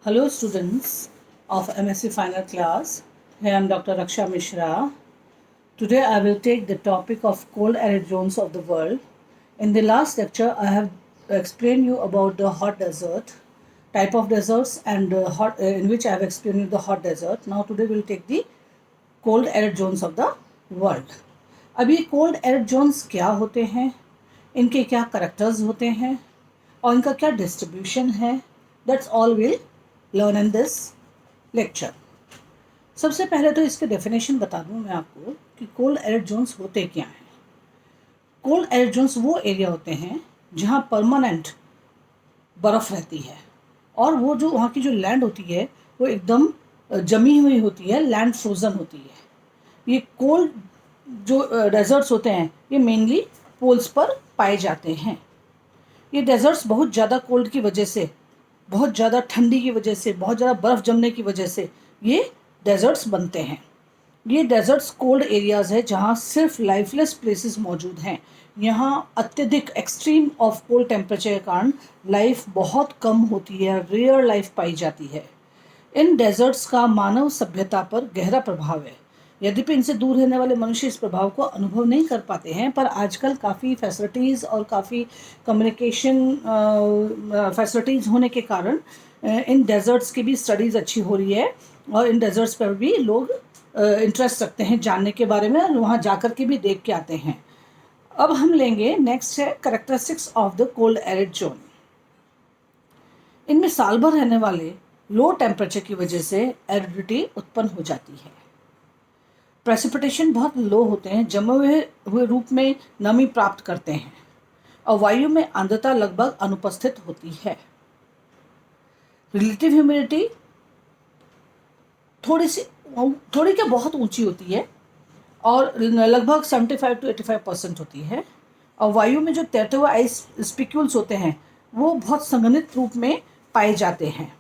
Hello students of MSc Final Class. Here I am Dr. Raksha Mishra. Today I will take the topic of cold arid zones of the world. In the last lecture I have explained you about the hot desert, type of deserts and in which I have explained you the hot desert. Now today we will take the cold arid zones of the world. अब ये cold arid Jones क्या होते हैं, इनके क्या characters होते हैं और इनका क्या डिस्ट्रीब्यूशन है, that's all will learn in this lecture. सबसे पहले तो इसके डेफिनेशन बता दूं मैं आपको कि कोल्ड एरिड जोन्स होते क्या हैं. कोल्ड एरिड जोन्स वो एरिया होते हैं जहां परमानेंट बर्फ़ रहती है और वो जो वहाँ की जो लैंड होती है वो एकदम जमी हुई होती है, लैंड फ्रोज़न होती है. ये कोल्ड जो डेजर्ट्स होते हैं ये मेनली पोल्स पर पाए जाते हैं. ये डेजर्ट्स बहुत ज़्यादा कोल्ड की वजह से, बहुत ज़्यादा ठंडी की वजह से, बहुत ज़्यादा बर्फ़ जमने की वजह से ये डेजर्ट्स बनते हैं. ये डेजर्ट्स कोल्ड एरियाज़ है जहाँ सिर्फ लाइफलेस प्लेसेस मौजूद हैं. यहाँ अत्यधिक एक्सट्रीम ऑफ कोल्ड टेम्परेचर के कारण लाइफ बहुत कम होती है, रेयर लाइफ पाई जाती है. इन डेजर्ट्स का मानव सभ्यता पर गहरा प्रभाव है. यद्यपि इनसे दूर रहने वाले मनुष्य इस प्रभाव को अनुभव नहीं कर पाते हैं, पर आजकल काफ़ी फैसिलिटीज़ और काफ़ी कम्युनिकेशन फैसिलिटीज़ होने के कारण इन डेजर्ट्स की भी स्टडीज़ अच्छी हो रही है और इन डेजर्ट्स पर भी लोग इंटरेस्ट रखते हैं जानने के बारे में और वहाँ जाकर के भी देख के आते हैं. अब हम लेंगे नेक्स्ट है characteristics of the cold arid zone. इनमें साल भर रहने वाले लो टेम्परेचर की वजह से एरिडिटी उत्पन्न हो जाती है. प्रेसिपिटेशन बहुत लो होते हैं, जमे हुए रूप में नमी प्राप्त करते हैं और वायु में आर्द्रता लगभग अनुपस्थित होती है. रिलेटिव ह्यूमिडिटी थोड़ी क्या बहुत ऊंची होती है और लगभग 75 to 85% होती है. और वायु में जो तैरते हुए आइस स्पिक्यूल्स होते हैं वो बहुत संघनित रूप में पाए जाते हैं.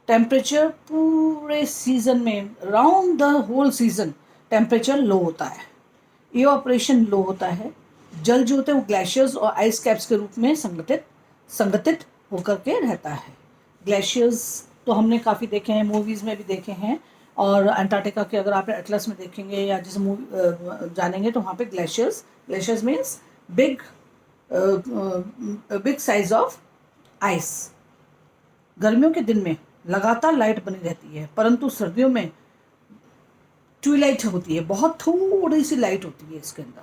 टेम्परेचर पूरे सीज़न में, round the whole season temperature low होता है. इवापोरेशन लो होता है. जल जो होते हैं वो ग्लेशियर्स और आइस कैप्स के रूप में संगठित होकर के रहता है. ग्लेशियर्स तो हमने काफ़ी देखे हैं, मूवीज़ में भी देखे हैं. और अंटार्कटिका के अगर आप एटलस में देखेंगे या जिस मूवी जानेंगे तो वहाँ पे glaciers means big size of ice. गर्मियों के दिन में लगातार लाइट बनी रहती है, परंतु सर्दियों में ट्विलाइट होती है, बहुत थोड़ी सी लाइट होती है इसके अंदर.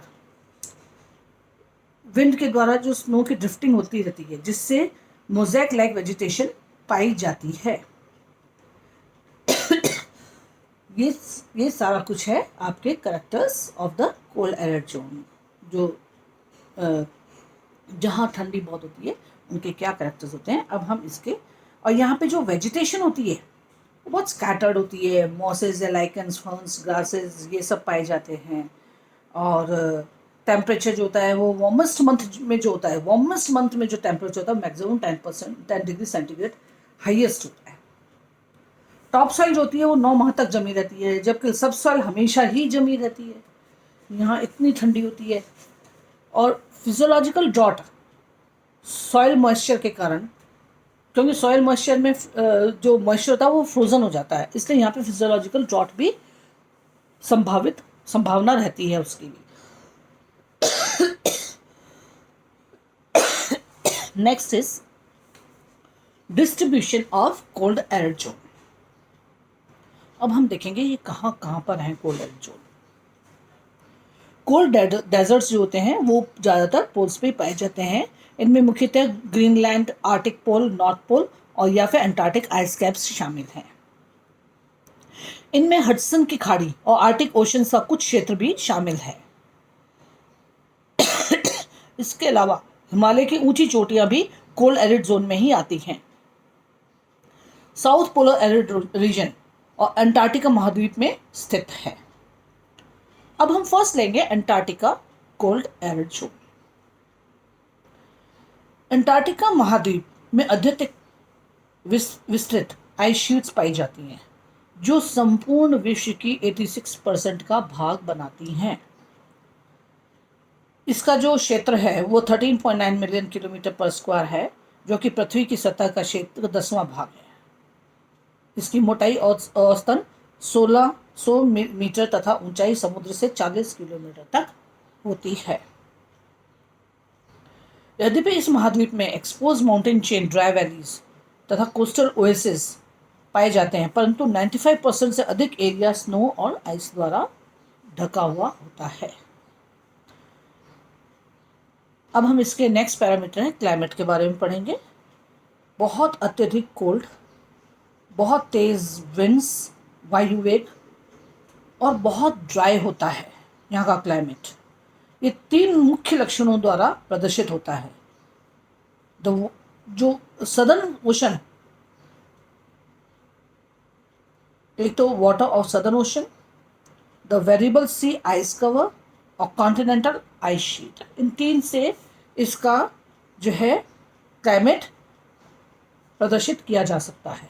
विंड के द्वारा जो स्नो की ड्रिफ्टिंग होती रहती है जिससे मोज़ेक लाइक वेजिटेशन पाई जाती है. ये सारा कुछ है आपके characters of the cold arid zone. जो जहाँ ठंडी बहुत होती है उनके क्या करेक्टर्स होते हैं. अब हम इसके, और यहाँ पे जो वेजिटेशन होती है वो बहुत स्कैटर्ड होती है. मॉसेस या लाइकन्स, फर्न्स, ग्रासेस ये सब पाए जाते हैं. और टेम्परेचर जो होता है वो वार्मेस्ट मंथ में जो टेम्परेचर होता है मैक्सिमम 10 डिग्री सेंटीग्रेड हाईएस्ट होता है. टॉप सॉइल जो होती है वो 9 माह तक जमी रहती है, जबकि सब सॉइल हमेशा ही जमी रहती है. यहाँ इतनी ठंडी होती है. और फिजियोलॉजिकल ड्रॉट सॉइल मॉइस्चर के कारण, क्योंकि सॉइल मॉइस्चर में जो मॉइस्चर होता है वो फ्रोज़न हो जाता है, इसलिए यहाँ पे फिजियोलॉजिकल ड्रॉट भी संभावना रहती है उसकी भी. Next is distribution of cold arid zone. अब हम देखेंगे ये कहाँ पर हैं cold arid zone. Cold deserts जो होते हैं वो ज़्यादातर पोल्स पे पाए जाते हैं. इनमें मुख्यतः ग्रीनलैंड, आर्टिक पोल, नॉर्थ पोल और या फिर अंटार्कटिक आइस कैप्स शामिल हैं. इनमें हडसन की खाड़ी और आर्टिक ओशन का कुछ क्षेत्र भी शामिल है. इसके अलावा हिमालय की ऊंची चोटियां भी कोल्ड एरिड जोन में ही आती हैं. साउथ पोलर एरिड रीजन और अंटार्कटिका महाद्वीप में स्थित है. अब हम फर्स्ट लेंगे Antarctica cold arid zone. Antarctica महाद्वीप में अत्यधिक विस्तृत आइस शीट्स पाई जाती हैं जो संपूर्ण विश्व की 86% का भाग बनाती हैं. इसका जो क्षेत्र है वो 13.9 मिलियन किलोमीटर पर स्क्वायर है, जो कि पृथ्वी की सतह का क्षेत्र 10वां भाग है. इसकी मोटाई औसतन 1600 मीटर तथा ऊंचाई समुद्र से 40 किलोमीटर तक होती है। यद्यपि इस महाद्वीप में expose mountain chain, dry valleys तथा कोस्टल ओएसिस पाए जाते हैं, परंतु 95% से अधिक एरिया स्नो और आइस द्वारा ढका हुआ होता है। अब हम इसके नेक्स्ट पैरामीटर है क्लाइमेट के बारे में पढ़ेंगे। बहुत अत्यधिक कोल्ड, बहुत तेज विंड्स, वायु वेग और बहुत ड्राई होता है यहाँ का क्लाइमेट। ये 3 मुख्य लक्षणों द्वारा प्रदर्शित होता है। जो सदर्न ओशन, एक तो water of southern ocean, the variable sea ice cover और कॉन्टिनेंटल आइस शीट, इन 3 से इसका जो है क्लाइमेट प्रदर्शित किया जा सकता है।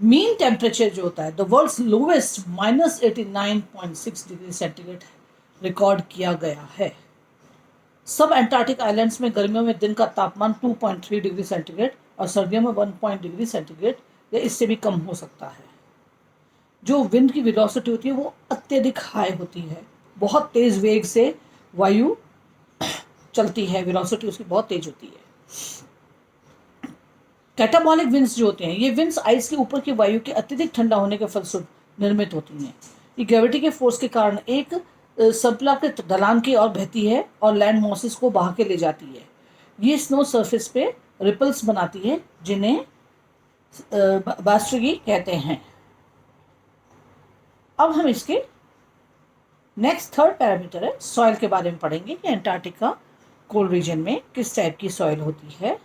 मीन टेम्परेचर जो होता है the world's lowest -89.6 degree centigrade record किया गया है। सब एंटार्क्टिक आइलैंड्स में गर्मियों में दिन का तापमान 2.3 डिग्री सेंटीग्रेड और सर्दियों में 1 डिग्री सेंटीग्रेड या इससे भी कम हो सकता है। जो विंड की वेलोसिटी होती है वो अत्यधिक हाई होती है, बहुत तेज वेग से वायु चलती है, वेलोसिटी उसकी बहुत तेज होती है। कैटाबॉलिक विंड्स जो होते हैं, ये विंड्स आइस के ऊपर की वायु के अत्यधिक ठंडा होने के फलस्वरूप निर्मित होती हैं। ये ग्रेविटी के फोर्स के कारण एक सर्पिलाकृत ढलान की ओर बहती है और लैंड मॉसेस को बहा के ले जाती है। ये स्नो सरफेस पे रिपल्स बनाती है जिन्हें बास्ट्रिगी कहते हैं। अब हम इसके नेक्स्ट थर्ड पैरामीटर है सॉइल के बारे में पढ़ेंगे कि अंटार्कटिका कोल्ड रीजन में किस टाइप की सॉइल होती है।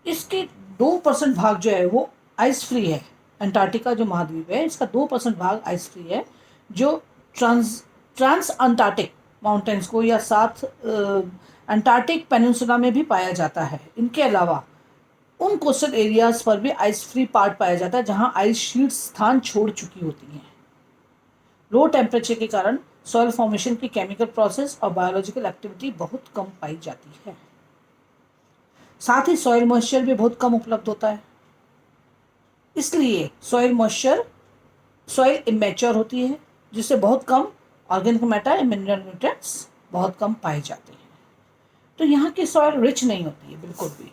इसके 2% भाग जो है वो आइस फ्री है। अंटार्कटिका जो महाद्वीप है इसका 2% भाग आइस फ्री है, जो ट्रांस अंटार्कटिक माउंटेन्स को या साथ अंटार्कटिक पेनिनसुला में भी पाया जाता है। इनके अलावा उन कोस्टल एरियाज पर भी आइस फ्री पार्ट पाया जाता है जहां आइस शीट्स स्थान छोड़ चुकी होती हैं। लो टेम्परेचर के कारण सॉइल फॉर्मेशन की केमिकल प्रोसेस और बायोलॉजिकल एक्टिविटी बहुत कम पाई जाती है। साथ ही सॉइल मॉइस्चर भी बहुत कम उपलब्ध होता है, इसलिए सॉइल इमेच्योर होती है, जिससे बहुत कम ऑर्गेनिक मैटर, मिनरल न्यूट्रिएंट्स बहुत कम पाए जाते हैं। तो यहाँ की सॉइल रिच नहीं होती है बिल्कुल भी।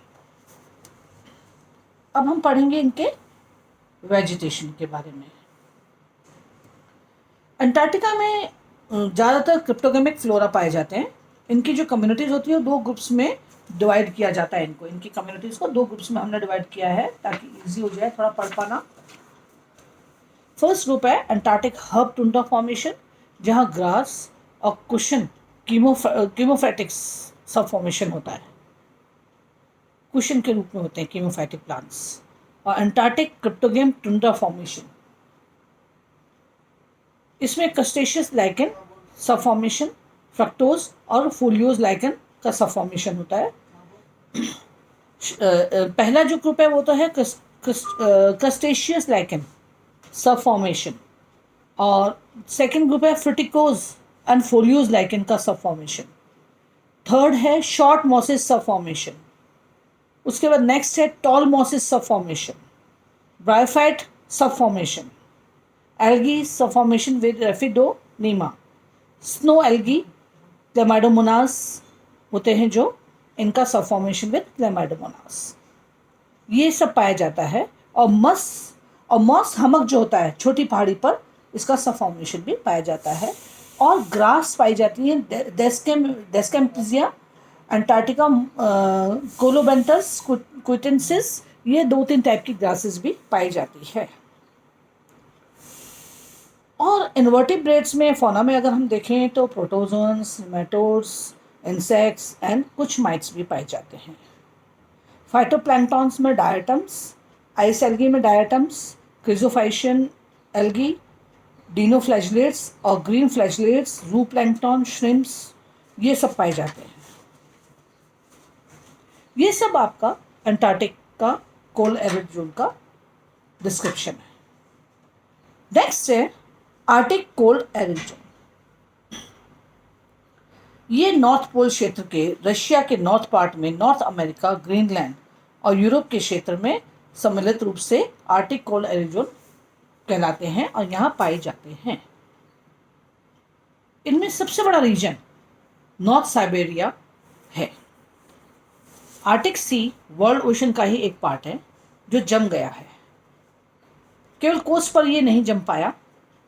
अब हम पढ़ेंगे इनके वेजिटेशन के बारे में। अंटार्कटिका में ज़्यादातर क्रिप्टोगेमिक फ्लोरा पाए जाते हैं। इनकी जो कम्युनिटीज़ होती है 2 ग्रुप्स में डिवाइड किया जाता है। इनकी कम्युनिटीज़ को 2 ग्रुप्स में हमने डिवाइड किया है ताकि इजी हो जाए थोड़ा पढ़ पाना। फर्स्ट ग्रुप है अंटार्कटिक हर्ब टुंड्रा फॉर्मेशन, जहाँ ग्रास और कुशन कीमोफैटिक्स सब फॉर्मेशन होता है, कुशन के रूप में होते हैं कीमोफैटिक प्लांट्स। और अंटार्कटिक क्रिप्टोगेम टुंड्रा फॉर्मेशन, इसमें क्रस्टेशियस लाइकेन सब फॉर्मेशन, फ्रक्टोज और फोलियोज लाइकेन का सब फॉर्मेशन होता है। पहला जो ग्रुप है वो तो है क्रस्टेशियस लाइकेन सब फॉर्मेशन, और सेकेंड ग्रुप है फ्रुटिकोज एंड फोलियोज लाइकेन का सब फॉर्मेशन। थर्ड है शॉर्ट मॉसिस सब फॉर्मेशन। उसके बाद नेक्स्ट है tall mosses sub formation, bryophyte sub formation, algae sub formation with Raphidonema, snow algae, Chlamydomonas होते हैं जो इनका सब फॉर्मेशन विद क्लेमाइडोमोनास, ये सब पाया जाता है। और मॉस हमक जो होता है छोटी पहाड़ी पर, इसका सब फॉर्मेशन भी पाया जाता है। और ग्रास पाई जाती है डेस्केम्पिजिया, अंटार्कटिका कोलोबेंटस क्विटेंसिस, ये 2-3 टाइप की ग्रासेस भी पाई जाती है। और इन्वर्टिब्रेट्स में फौना में अगर हम देखें तो प्रोटोजोन्स, नेमेटोड्स, इंसेक्ट्स एंड कुछ माइट्स भी पाए जाते हैं। फाइटोप्लैंक्टॉन्स में डायटम्स, आइस एल्गी में डायटम्स, क्रिजोफाइशियन एल्गी, डीनोफ्लैजिलेट्स और ग्रीन फ्लैजिलेट्स, रू प्लैंक्टन, श्रिम्प्स, ये सब पाए जाते हैं। ये सब आपका अंटार्कटिक का कोल्ड एरिड जोन का डिस्क्रिप्शन है। नेक्स्ट है आर्टिक कोल्ड एरिड जोन। ये नॉर्थ पोल क्षेत्र के रशिया के नॉर्थ पार्ट में, नॉर्थ अमेरिका, ग्रीनलैंड और यूरोप के क्षेत्र में सम्मिलित रूप से आर्टिक कोल्ड एयर जोन कहलाते हैं और यहाँ पाए जाते हैं। इनमें सबसे बड़ा रीजन नॉर्थ साइबेरिया है। आर्टिक सी वर्ल्ड ओशन का ही एक पार्ट है जो जम गया है। केवल कोस्ट पर यह नहीं जम पाया,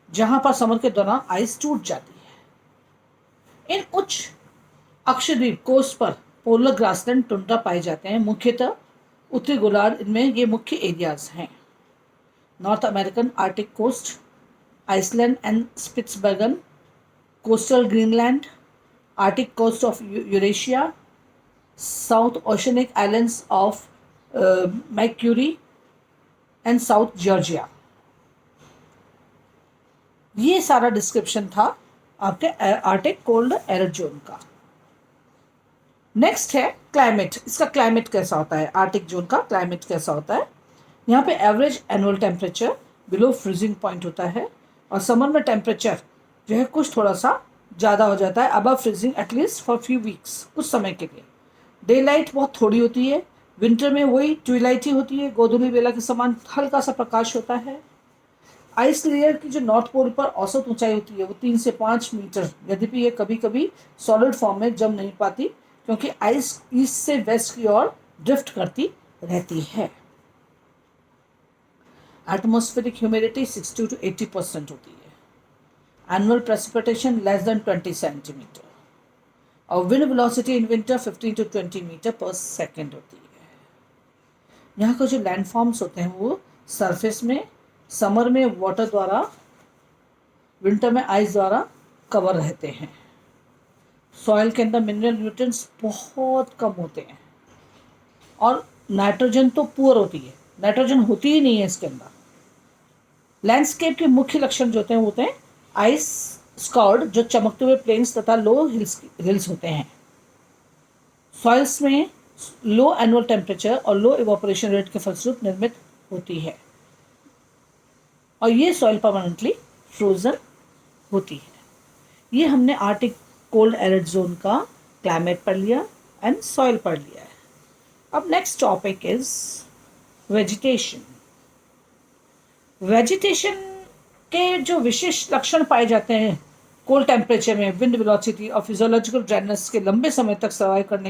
जहां पर समर के दौरान आइस टूट जाती है। इन उच्च अक्षद्वीप कोस्ट पर पोलर ग्रासलैंड टुंड्रा पाए जाते हैं। मुख्यतः उत्तरी गोलार्ध इनमें ये मुख्य एरियाज हैं। North American Arctic coast, Iceland and Spitsbergen, coastal Greenland, Arctic coast of Eurasia, south oceanic islands of Macquarie and South Georgia. ये सारा डिस्क्रिप्शन था आपके आर्टिक कोल्ड एयर जोन का। नेक्स्ट है क्लाइमेट। इसका क्लाइमेट कैसा होता है, आर्टिक जोन का क्लाइमेट कैसा होता है। यहाँ पे average annual temperature below freezing point होता है और समर में टेम्परेचर जो है कुछ थोड़ा सा ज़्यादा हो जाता है, above freezing at least for few weeks, कुछ समय के लिए। डे लाइट बहुत थोड़ी होती है। विंटर में वही ट्विलाइट ही होती है, गोधूली बेला के समान हल्का सा प्रकाश होता है। आइस लेयर की जो नॉर्थ पोल पर औसत ऊंचाई होती है वो 3 से 5 मीटर, यद्यपि ये कभी कभी सॉलिड फॉर्म में जम नहीं पाती क्योंकि आइस ईस्ट से वेस्ट की ओर ड्रिफ्ट करती रहती है। एटमॉस्फेरिक ह्यूमिडिटी 60 to 80% होती है। Annual precipitation less than 20 centimetre और wind velocity in winter 15 to 20 metre per second होती है। यहाँ के जो लैंडफॉर्म्स होते हैं वो सरफेस में समर में वाटर द्वारा, विंटर में आइस द्वारा कवर रहते हैं। सॉइल के अंदर मिनरल न्यूट्रिएंट्स बहुत कम होते हैं और नाइट्रोजन तो पुअर होती है, नाइट्रोजन होती ही नहीं है इसके अंदर। लैंडस्केप के मुख्य लक्षण जो होते हैं आइस स्कॉर्ड, जो चमकते हुए प्लेन्स तथा लो हिल्स होते हैं। सॉइल्स में लो एनुअल टेम्परेचर और लो इवापोरेशन रेट के फलस्वरूप निर्मित होती है और ये सॉइल परमानेंटली फ्रोजन होती है। ये हमने आर्टिक कोल्ड एरिड जोन का क्लाइमेट पढ़ लिया एंड सॉइल पढ़ लिया है। अब next topic is vegetation. Vegetation के जो विशेष लक्षण पाए जाते हैं कोल्ड टेम्परेचर में, विंड वेलोसिटी और फिजियोलॉजिकल ड्राइनेस के लंबे समय तक सर्वाइव करने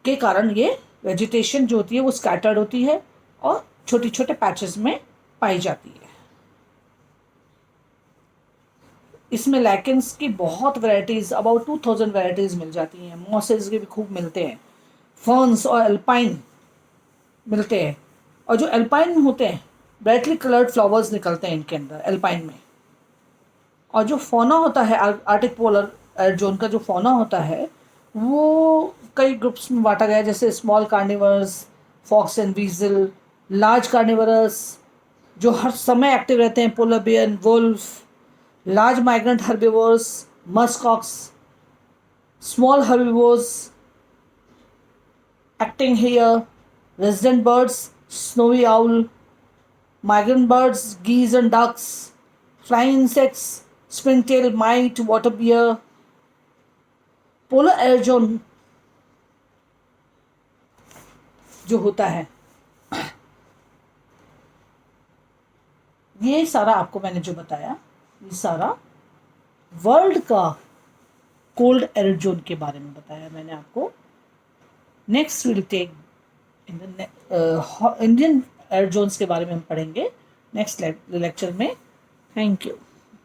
के कारण ये वेजिटेशन जो होती है वो स्कैटर्ड होती है और छोटे छोटे पैचेस में पाई जाती है। इसमें लैकेंस की बहुत वैरायटीज, अबाउट 2000 वैरायटीज मिल जाती हैं। मॉसेस के भी खूब मिलते हैं, फर्न्स और एल्पाइन मिलते हैं। और जो एल्पाइन होते हैं ब्राइटली कलर्ड फ्लावर्स निकलते हैं इनके अंदर एल्पाइन में। और जो फौना होता है आर्टिक पोलर एयर जोन का, जो फौना होता है वो कई ग्रुप्स में बांटा गया है, जैसे small carnivores, fox and weasel, large carnivores जो हर समय एक्टिव रहते हैं, polar bear, wolf, large migrant herbivores, musk ox, small herbivores acting here, resident birds, snowy owl, migrant birds, geese and ducks, flying insects, springtail mite, water bear. Polar air zone जो होता है, ये सारा आपको मैंने जो बताया, ये सारा वर्ल्ड का कोल्ड एयर जोन के बारे में बताया मैंने आपको। Next will take Indian air zones के बारे में हम पढ़ेंगे नेक्स्ट लेक्चर में। Thank you.